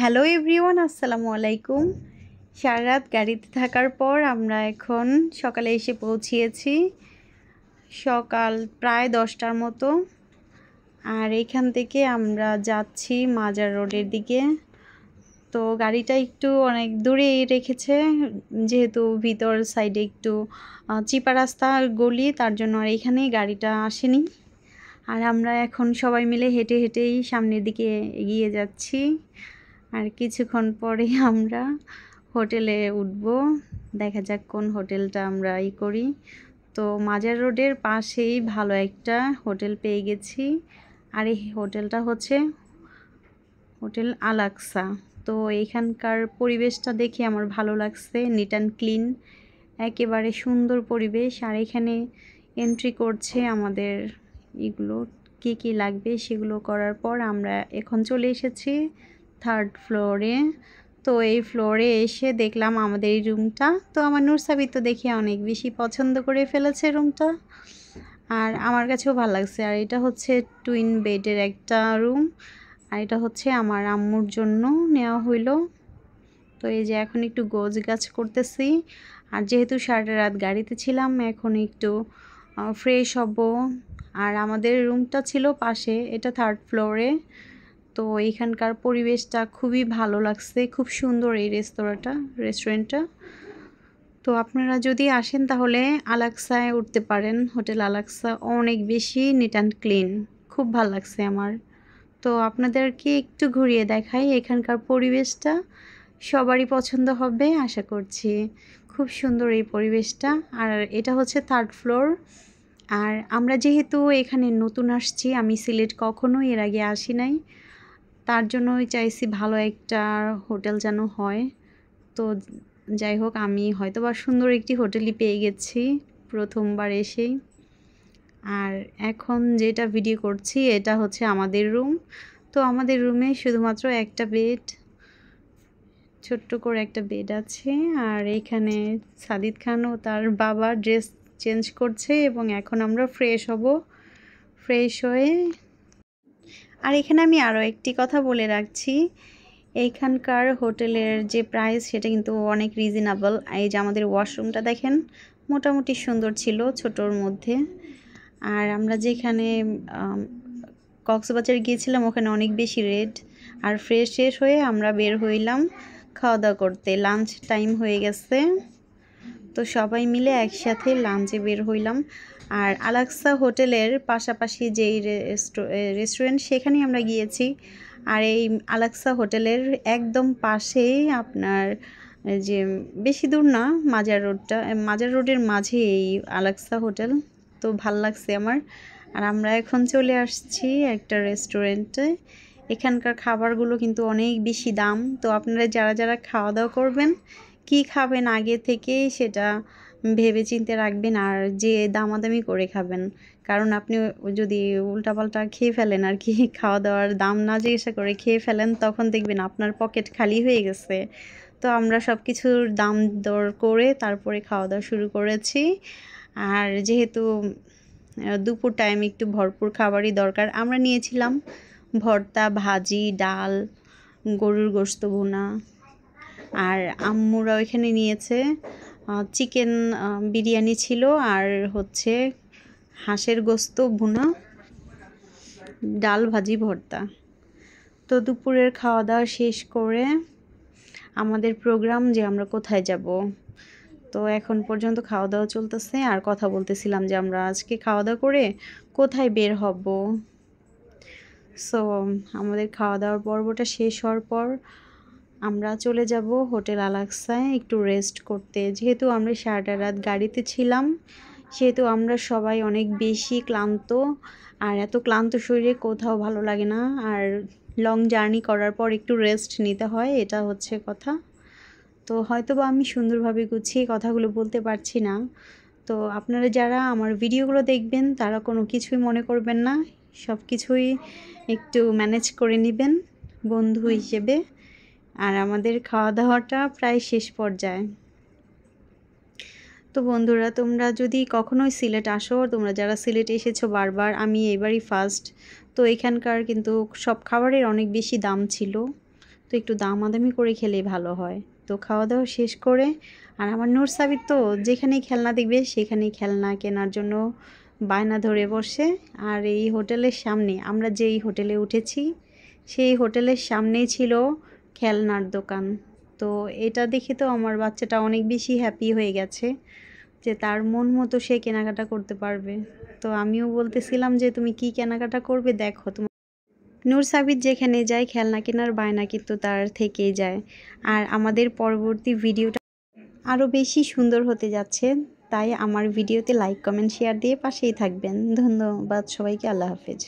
Hello everyone, আসসালামু আলাইকুম। সারা রাত গাড়িতে থাকার পর আমরা এখন সকালে এসে পৌঁছিয়েছি, সকাল প্রায় 10টার মতো। আর এখান থেকে আমরা যাচ্ছি মাজার রোডের দিকে। তো গাড়িটা একটু অনেক দূরে রেখেছে, যেহেতু ভিতর সাইডে একটু চিপা রাস্তা গলি, তার জন্য আর এখানেই গাড়িটা আসেনি। আর আমরা এখন সবাই মিলে হেঁটে হেঁটেই সামনের দিকে এগিয়ে যাচ্ছি। আর কিছুক্ষণ পরে আমরা হোটেলে উঠব, দেখা যাক কোন হোটেলটা আমরা করি। তো মাজার রোডের পাশেই ভালো একটা হোটেল পেয়ে গেছি, আর এই হোটেলটা হচ্ছে হোটেল আল-আকসা। তো এখানকার পরিবেশটা দেখে আমার ভালো লাগছে, নিট অ্যান্ড ক্লিন, একেবারে সুন্দর পরিবেশ। আর এখানে এন্ট্রি করছে আমাদের এগুলো কী কী লাগবে সেগুলো করার পর আমরা এখন চলে এসেছি 3rd ফ্লোরে। তো এই ফ্লোরে এসে দেখলাম আমাদের এই রুমটা, তো আমার নুরসাবি তো দেখে অনেক বেশি পছন্দ করে ফেলেছে রুমটা, আর আমার কাছেও ভালো লাগছে। আর এটা হচ্ছে টুইন বেডের একটা রুম, আর এটা হচ্ছে আমার আম্মুর জন্য নেওয়া হইলো। তো এই যে এখন একটু গোছ গাছ করতেছি, আর যেহেতু সারা রাত গাড়িতে ছিলাম এখন একটু ফ্রেশ হব। আর আমাদের রুমটা ছিল পাশে, এটা 3rd ফ্লোরে। তো এইখানকার পরিবেশটা খুবই ভালো লাগছে, খুব সুন্দর এই রেস্টুরেন্টটা। তো আপনারা যদি আসেন তাহলে আল-আকসায় উঠতে পারেন। হোটেল আল-আকসা অনেক বেশি নিট অ্যান্ড ক্লিন, খুব ভালো লাগছে আমার। তো আপনাদেরকে একটু ঘুরিয়ে দেখাই, এখানকার পরিবেশটা সবারই পছন্দ হবে আশা করছি। খুব সুন্দর এই পরিবেশটা। আর এটা হচ্ছে 3rd ফ্লোর। আর আমরা যেহেতু এখানে নতুন আসছি, আমি সিলেট কখনো এর আগে আসি নাই, তার জন্যই চাইছি ভালো একটা হোটেল যেন হয়। তো যাই হোক, আমি হয়তোবা সুন্দর একটি হোটেলই পেয়ে গেছি প্রথমবার এসেই। আর এখন যেটা ভিডিও করছি এটা হচ্ছে আমাদের রুম। তো আমাদের রুমে শুধুমাত্র একটা বেড, ছোট্ট করে একটা বেড আছে। আর এখানে সাদিদ খান ও তার বাবা ড্রেস চেঞ্জ করছে এবং এখন আমরা ফ্রেশ হব। ফ্রেশ হয়ে, আর এখানে আমি আরও একটি কথা বলে রাখছি, এইখানকার হোটেলের যে প্রাইস সেটা কিন্তু অনেক রিজনেবল। এই যে আমাদের ওয়াশরুমটা দেখেন, মোটামুটি সুন্দর ছিল, ছোটোর মধ্যে। আর আমরা যেখানে কক্সবাজার গিয়েছিলাম ওখানে অনেক বেশি রেট। আর ফ্রেশ হয়ে আমরা বের হইলাম খাওয়া দাওয়া করতে, লাঞ্চ টাইম হয়ে গেছে। তো সবাই মিলে একসাথে লাঞ্চে বের হইলাম। আর আল-আকসা হোটেলের পাশাপাশি যেই রেস্টুরেন্ট সেখানেই আমরা গিয়েছি। আর এই আল-আকসা হোটেলের একদম পাশেই আপনার যে বেশি দূর না, মাজার রোডের মাঝে এই আল-আকসা হোটেল। তো ভাল লাগছে আমার। আর আমরা এখন চলে আসছি একটা রেস্টুরেন্টে। এখানকার খাবারগুলো কিন্তু অনেক বেশি দাম। তো আপনারা যারা যারা খাওয়া দাওয়া করবেন, কি খাবেন আগে থেকেই সেটা ভেবে চিন্তে রাখবেন, আর যে দামাদামি করে খাবেন। কারণ আপনি যদি উল্টাপাল্টা খেয়ে ফেলেন আর কি, খাওয়া দাওয়ার দাম না জিজ্ঞাসা করে খেয়ে ফেলেন, তখন দেখবেন আপনার পকেট খালি হয়ে গেছে। তো আমরা সব কিছুর দাম দর করে তারপরে খাওয়া দাওয়া শুরু করেছি। আর যেহেতু দুপুর টাইম একটু ভরপুর খাবারই দরকার, আমরা নিয়েছিলাম ভর্তা, ভাজি, ডাল, গরুর গোশত ভুনা। আর আম্মুরা ওইখানে নিয়েছে চিকেন বিরিয়ানি ছিল, আর হচ্ছে হাঁসের গোশত ভুনা, ডাল, ভাজি, ভর্তা। তো দুপুরের খাওয়া দাওয়া শেষ করে আমাদের প্রোগ্রাম যে আমরা কোথায় যাব। তো এখন পর্যন্ত খাওয়া দাওয়া চলতেছে, আর কথা বলতেছিলাম যে আমরা আজকে খাওয়া দাওয়া করে কোথায় বের হব। সো আমাদের খাওয়া দাওয়ার পর্বটা শেষ হওয়ার পর আমরা চলে যাব হোটেল আল-আকসায় একটু রেস্ট করতে। যেহেতু আমরা সারাটা রাত গাড়িতে ছিলাম, সেহেতু আমরা সবাই অনেক বেশি ক্লান্ত। আর এত ক্লান্ত শরীরে কোথাও ভালো লাগে না, আর লং জার্নি করার পর একটু রেস্ট নিতে হয়, এটা হচ্ছে কথা। তো হয়তোবা আমি সুন্দরভাবে গুছিয়ে কথাগুলো বলতে পারছি না। তো আপনারা যারা আমার ভিডিওগুলো দেখবেন তারা কোনো কিছুই মনে করবেন না, সব কিছুই একটু ম্যানেজ করে নেবেন বন্ধু হিসেবে। আর আমাদের খাওয়া দাওয়াটা প্রায় শেষ পর্যায়ে। তো বন্ধুরা, তোমরা যদি কখনোই সিলেট আসো, তোমরা যারা সিলেট এসেছো বারবার, আমি এবারই ফার্স্ট। তো এখানকার কিন্তু সব খাবারের অনেক বেশি দাম ছিল, তো একটু দামাদামি করে খেলেই ভালো হয়। তো খাওয়া দাওয়া শেষ করে আর আমার নূর সাবিত তো যেখানেই খেলনা দেখবে সেখানেই খেলনা কেনার জন্য বায়না ধরে বসে। আর এই হোটেলের সামনে আমরা যেই হোটেলে উঠেছি সেই হোটেলের সামনেই ছিল খেলনার দোকান। তো এটা দেখে তো আমার বাচ্চাটা অনেক বেশি হ্যাপি হয়ে গেছে যে তার মন মতো সে কেনাকাটা করতে পারবে। তো আমিও বলতেছিলাম যে তুমি কি কেনাকাটা করবে দেখো। তোমার নূর সাবিত যেখানে যায় খেলনা কেনার বায়না কিন্তু তার থেকেই যায়। আর আমাদের পরবর্তী ভিডিওটা আরও বেশি সুন্দর হতে যাচ্ছে, তাই আমার ভিডিওতে লাইক কমেন্ট শেয়ার দিয়ে পাশেই থাকবেন। ধন্যবাদ সবাইকে। আল্লাহ হাফেজ।